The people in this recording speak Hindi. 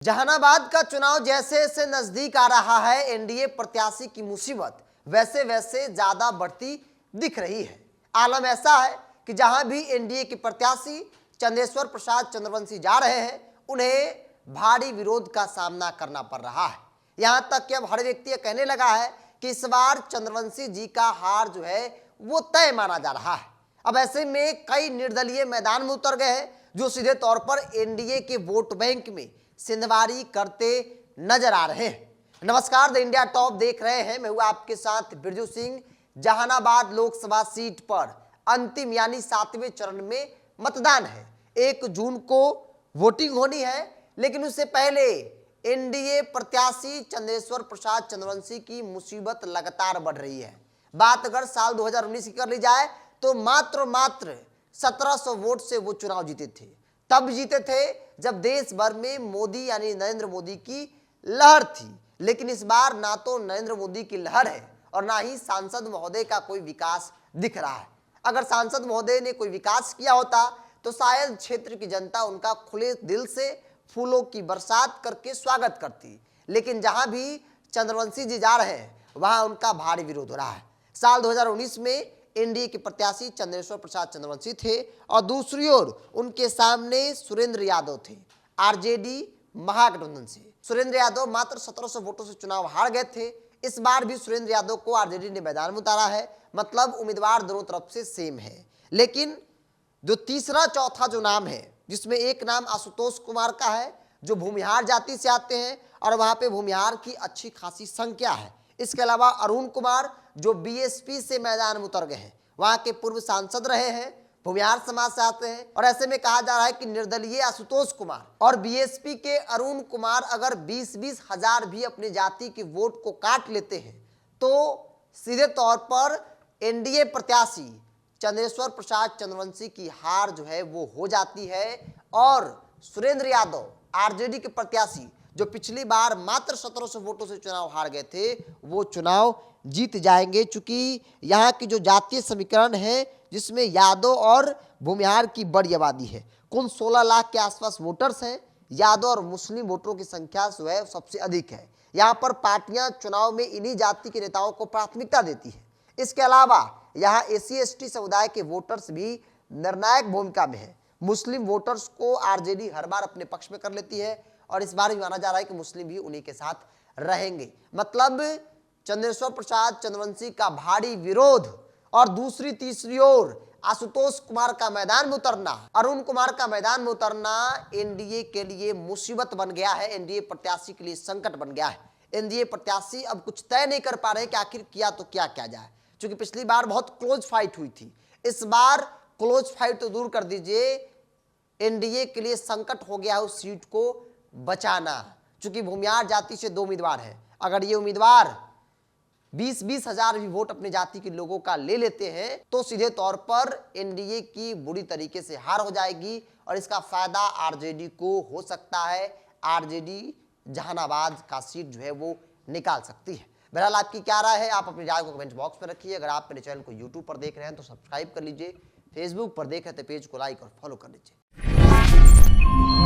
जहानाबाद का चुनाव जैसे जैसे नजदीक आ रहा है, एनडीए प्रत्याशी की मुसीबत वैसे वैसे ज्यादा बढ़ती दिख रही है। आलम ऐसा है कि जहां भी एनडीए के प्रत्याशी चंदेश्वर प्रसाद चंद्रवंशी जा रहे हैं, उन्हें भारी विरोध का सामना करना पड़ रहा है। यहां तक कि अब हर व्यक्ति कहने लगा है कि इस बार चंद्रवंशी जी का हार जो है वो तय माना जा रहा है। अब ऐसे में कई निर्दलीय मैदान में उतर गए हैं, जो सीधे तौर पर एनडीए के वोट बैंक में सिंधवारी करते नजर आ रहे हैं। नमस्कार, द इंडिया टॉप देख रहे हैं, मैं हूं आपके साथ बिरजू सिंह। जहानाबाद लोकसभा सीट पर अंतिम यानी 7वें चरण में मतदान है। 1 जून को वोटिंग होनी है, लेकिन उससे पहले एनडीए प्रत्याशी चंदेश्वर प्रसाद चंद्रवंशी की मुसीबत लगातार बढ़ रही है। बात अगर साल 2019 की कर ली जाए तो मात्र 1700 वोट से वो चुनाव जीते थे। तब जीते थे जब देश भर में मोदी यानी नरेंद्र मोदी की लहर थी। लेकिन इस बार ना तो नरेंद्र मोदी की लहर है और ना ही सांसद महोदय का कोई विकास दिख रहा है। अगर सांसद महोदय ने कोई विकास किया होता तो शायद क्षेत्र की जनता उनका खुले दिल से फूलों की बरसात करके स्वागत करती। लेकिन जहां भी चंद्रवंशी जी जा रहे हैं, वहां उनका भारी विरोध हो रहा है। साल 2019 में एनडीए के प्रत्याशी चंदेश्वर प्रसाद चंद्रवंशी थे और दूसरी ओर उनके सामने सुरेंद्र यादव थे, आरजेडी महागठबंधन से। सुरेंद्र यादव मात्र 1700 वोटों से चुनाव हार गए थे। इस बार भी सुरेंद्र यादव को आरजेडी ने मैदान में उतारा है, मतलब उम्मीदवार दोनों तरफ से सेम है। लेकिन जो तीसरा चौथा जो नाम है, जिसमें एक नाम आशुतोष कुमार का है, जो भूमिहार जाति से आते हैं और वहां पे भूमिहार की अच्छी खासी संख्या है। इसके अलावा अरुण कुमार जो बीएसपी से मैदान में उतर गए हैं, वहां के पूर्व सांसद रहे हैं, भूमिहार समाज से आते हैं। और ऐसे में कहा जा रहा है कि निर्दलीय आशुतोष कुमार और बीएसपी के अरुण कुमार अगर 20-20 हजार भी अपनी जाति के वोट को काट लेते हैं तो सीधे तौर पर एनडीए प्रत्याशी चंदेश्वर प्रसाद चंद्रवंशी की हार जो है वो हो जाती है। और सुरेंद्र यादव आरजेडी के प्रत्याशी जो पिछली बार मात्र 1700 वोटों से चुनाव हार गए थे, वो चुनाव जीत जाएंगे। चूंकि यहाँ की जो जातीय समीकरण है, जिसमें यादव और भूमिहार की बड़ी आबादी है, कुल 16 लाख के आसपास वोटर्स हैं। यादव और मुस्लिम वोटरों की संख्या जो है सबसे अधिक है। यहाँ पर पार्टियां चुनाव में इन्हीं जाति के नेताओं को प्राथमिकता देती है। इसके अलावा यहाँ एससी/एसटी समुदाय के वोटर्स भी निर्णायक भूमिका में है। मुस्लिम वोटर्स को आरजेडी हर बार अपने पक्ष में कर लेती है और इस बार भी माना जा रहा है कि मुस्लिम भी उन्हीं के साथ रहेंगे। मतलब चंदेश्वर प्रसाद चंद्रवंशी का भारी विरोध और दूसरी तीसरी ओर आशुतोष कुमार का मैदान में उतरना, अरुण कुमार का मैदान में उतरना एनडीए के लिए मुसीबत बन गया है, एनडीए प्रत्याशी के लिए संकट बन गया है। एनडीए प्रत्याशी अब कुछ तय नहीं कर पा रहे कि आखिर किया तो क्या किया जाए। क्योंकि पिछली बार बहुत क्लोज फाइट हुई थी, इस बार क्लोज फाइट तो दूर कर दीजिए, एनडीए के लिए संकट हो गया उस सीट को बचाना। चूंकि भूमिहार जाति से 2 उम्मीदवार हैं, अगर ये उम्मीदवार 20-20 हजार भी वोट अपने जाति के लोगों का ले लेते हैं तो सीधे तौर पर एनडीए की बुरी तरीके से हार हो जाएगी और इसका फायदा आरजेडी को हो सकता है। आरजेडी जहानाबाद का सीट जो है वो निकाल सकती है। बहरहाल आपकी क्या राय है, आप अपनी राय को कमेंट बॉक्स में रखिए। अगर आप मेरे चैनल को यूट्यूब पर देख रहे हैं तो सब्सक्राइब कर लीजिए, फेसबुक पर देख रहे हैं तो पेज को लाइक और फॉलो कर लीजिए।